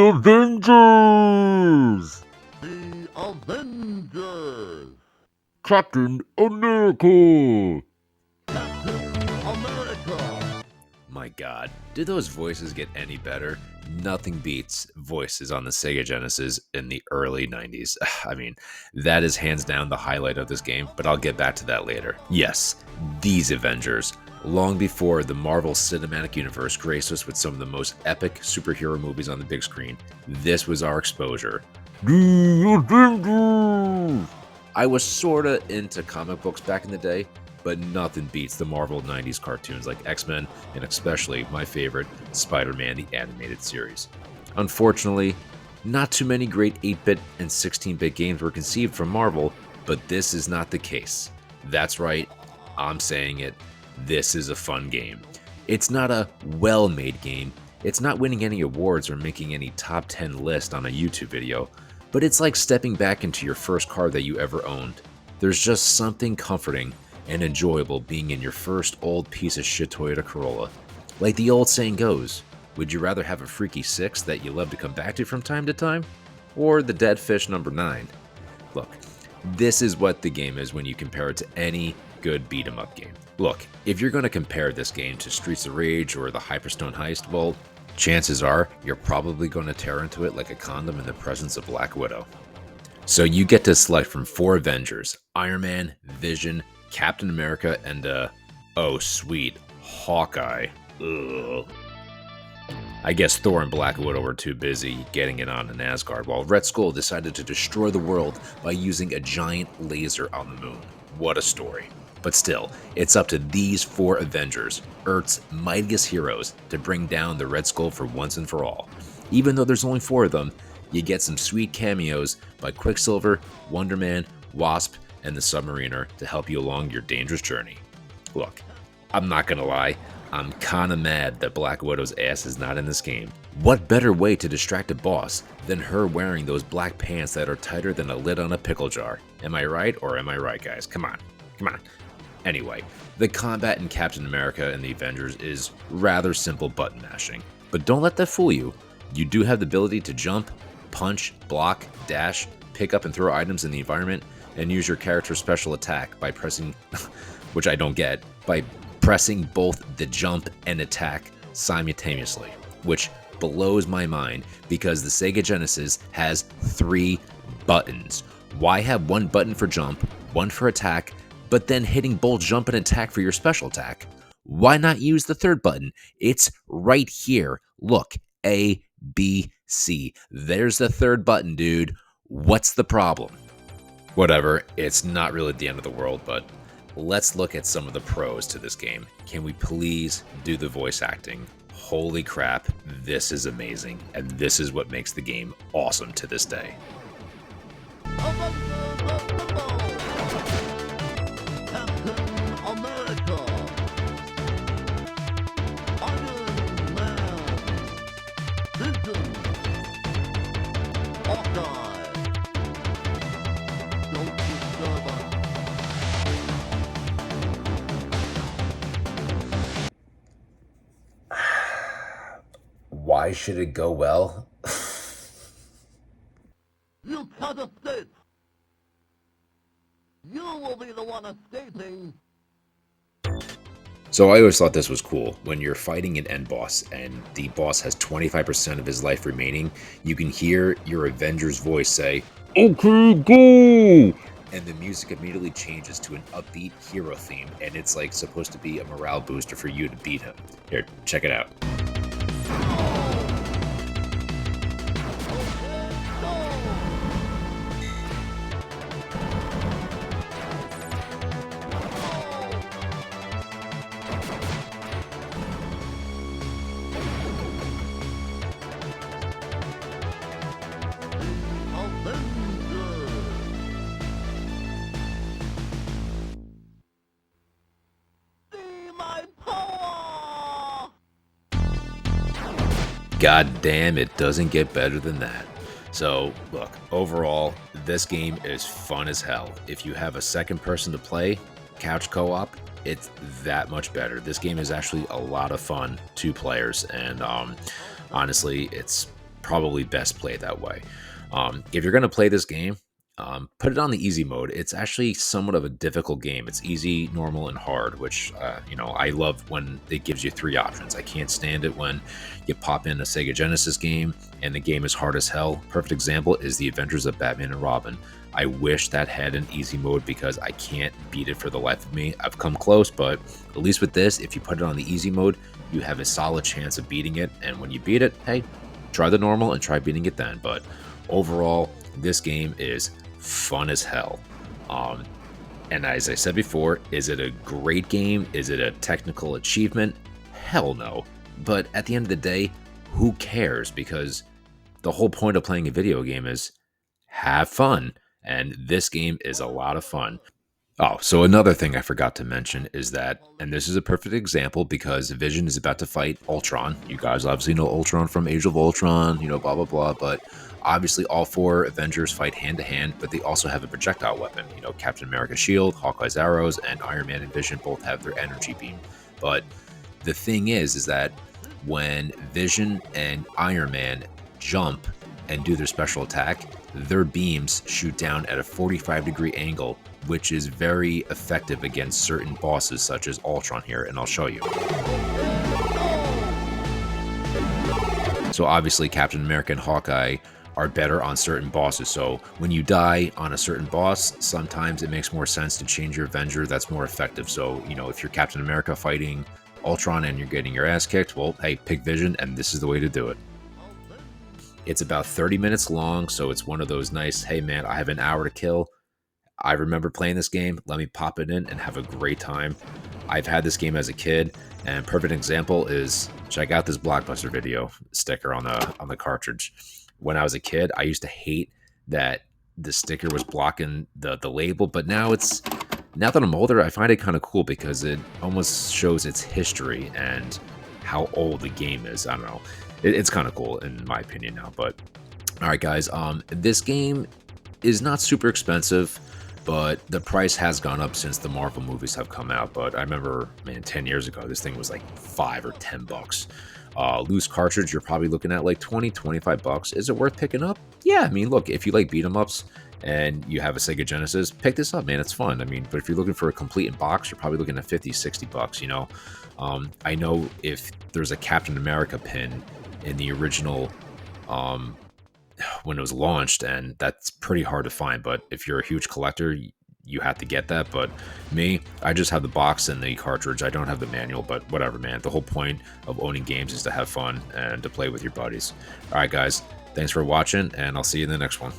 Avengers! The Avengers! Captain America! Captain America! My god, did those voices get any better? Nothing beats voices on the Sega Genesis in the early 90s. I mean, that is hands down the highlight of this game, but I'll get back to that later. Yes, these Avengers. Long before the Marvel Cinematic Universe graced us with some of the most epic superhero movies on the big screen, this was our exposure. The Avengers! I was sorta into comic books back in the day, but nothing beats the Marvel 90s cartoons like X-Men, and especially my favorite, Spider-Man the Animated Series. Unfortunately, not too many great 8-bit and 16-bit games were conceived from Marvel, but this is not the case. That's right, I'm saying it, this is a fun game. It's not a well-made game, it's not winning any awards or making any top 10 list on a YouTube video, but it's like stepping back into your first car that you ever owned. There's just something comforting and enjoyable being in your first old piece of shit Toyota Corolla. Like the old saying goes, would you rather have a freaky 6 that you love to come back to from time to time? Or the dead fish number 9? Look, this is what the game is when you compare it to any good beat-em-up game. Look, if you're going to compare this game to Streets of Rage or the Hyperstone Heist, well, chances are you're probably going to tear into it like a condom in the presence of Black Widow. So you get to select from 4 Avengers: Iron Man, Vision, Captain America, and oh sweet, Hawkeye. Ugh. I guess Thor and Black Widow were too busy getting it on in Asgard, while Red Skull decided to destroy the world by using a giant laser on the moon. What a story. But still, it's up to these 4 Avengers, Earth's mightiest heroes, to bring down the Red Skull for once and for all. Even though there's only 4 of them, you get some sweet cameos by Quicksilver, Wonder Man, Wasp, and the Submariner to help you along your dangerous journey. Look, I'm not gonna lie, I'm kinda mad that Black Widow's ass is not in this game. What better way to distract a boss than her wearing those black pants that are tighter than a lid on a pickle jar? Am I right, or am I right, guys? Come on. Anyway, the combat in Captain America and the Avengers is rather simple button mashing. But don't let that fool you. You do have the ability to jump, punch, block, dash, pick up and throw items in the environment, and use your character's special attack by pressing, which I don't get, by pressing both the jump and attack simultaneously, which blows my mind because the Sega Genesis has 3 buttons. Why have 1 button for jump, 1 for attack, but then hitting both jump and attack for your special attack? Why not use the 3rd button? It's right here. Look, A, B, C. There's the 3rd button, dude. What's the problem? Whatever, it's not really the end of the world, but let's look at some of the pros to this game. Can we please do the voice acting? Holy crap, this is amazing, and this is what makes the game awesome to this day. Avengers Assemble! Captain America! Iron Man! Vision! Hawkeye! Don't disturb us! Why should it go well? You can't escape! You will be the one escaping! So I always thought this was cool. When you're fighting an end boss and the boss has 25% of his life remaining, you can hear your Avenger's voice say, Okay, go! and the music immediately changes to an upbeat hero theme, and it's like supposed to be a morale booster for you to beat him. Here, check it out. God damn, it doesn't get better than that. So, look, overall, this game is fun as hell. If you have a second person to play, couch co-op, it's that much better. This game is actually a lot of fun, 2 players, and honestly, it's probably best played that way. If you're going to play this game, put it on the easy mode. It's actually somewhat of a difficult game. It's easy, normal, and hard, which, I love when it gives you 3 options. I can't stand it when you pop in a Sega Genesis game and the game is hard as hell. Perfect example is the Adventures of Batman and Robin. I wish that had an easy mode because I can't beat it for the life of me. I've come close, but at least with this, if you put it on the easy mode, you have a solid chance of beating it. And when you beat it, hey, try the normal and try beating it then. But overall, this game is fun as hell. And as I said before, is it a great game? Is it a technical achievement? Hell no. But at the end of the day, who cares? Because the whole point of playing a video game is have fun. And this game is a lot of fun. Oh, so another thing I forgot to mention is that, and this is a perfect example because Vision is about to fight Ultron. You guys obviously know Ultron from Age of Ultron, blah, blah, blah. But obviously all 4 Avengers fight hand to hand, but they also have a projectile weapon. Captain America's shield, Hawkeye's arrows, and Iron Man and Vision both have their energy beam. But the thing is that when Vision and Iron Man jump and do their special attack, their beams shoot down at a 45-degree angle, which is very effective against certain bosses such as Ultron here, and I'll show you. So obviously Captain America and Hawkeye are better on certain bosses, so when you die on a certain boss, sometimes it makes more sense to change your Avenger that's more effective. So, if you're Captain America fighting Ultron and you're getting your ass kicked, well, hey, pick Vision, and this is the way to do it. It's about 30 minutes long, so it's one of those nice, hey man, I have an hour to kill. I remember playing this game, let me pop it in and have a great time. I've had this game as a kid, and perfect example is, check out this Blockbuster video sticker on the cartridge. When I was a kid, I used to hate that the sticker was blocking the label, but now that I'm older, I find it kind of cool because it almost shows its history and how old the game is. I don't know. It's kind of cool in my opinion now. But all right, guys, this game is not super expensive, but the price has gone up since the Marvel movies have come out. But I remember, man, 10 years ago, this thing was like $5 or $10. Loose cartridge, you're probably looking at like 20, 25 bucks. Is it worth picking up? Yeah, I mean, look, if you like beat 'em ups and you have a Sega Genesis, pick this up, man. It's fun. I mean, but if you're looking for a complete in box, you're probably looking at 50, 60 bucks, I know if there's a Captain America pin in the original when it was launched, and that's pretty hard to find, but if you're a huge collector, you have to get that. But me, I just have the box and the cartridge. I don't have the manual, but whatever, man. The whole point of owning games is to have fun and to play with your buddies. All right, guys, thanks for watching, and I'll see you in the next one.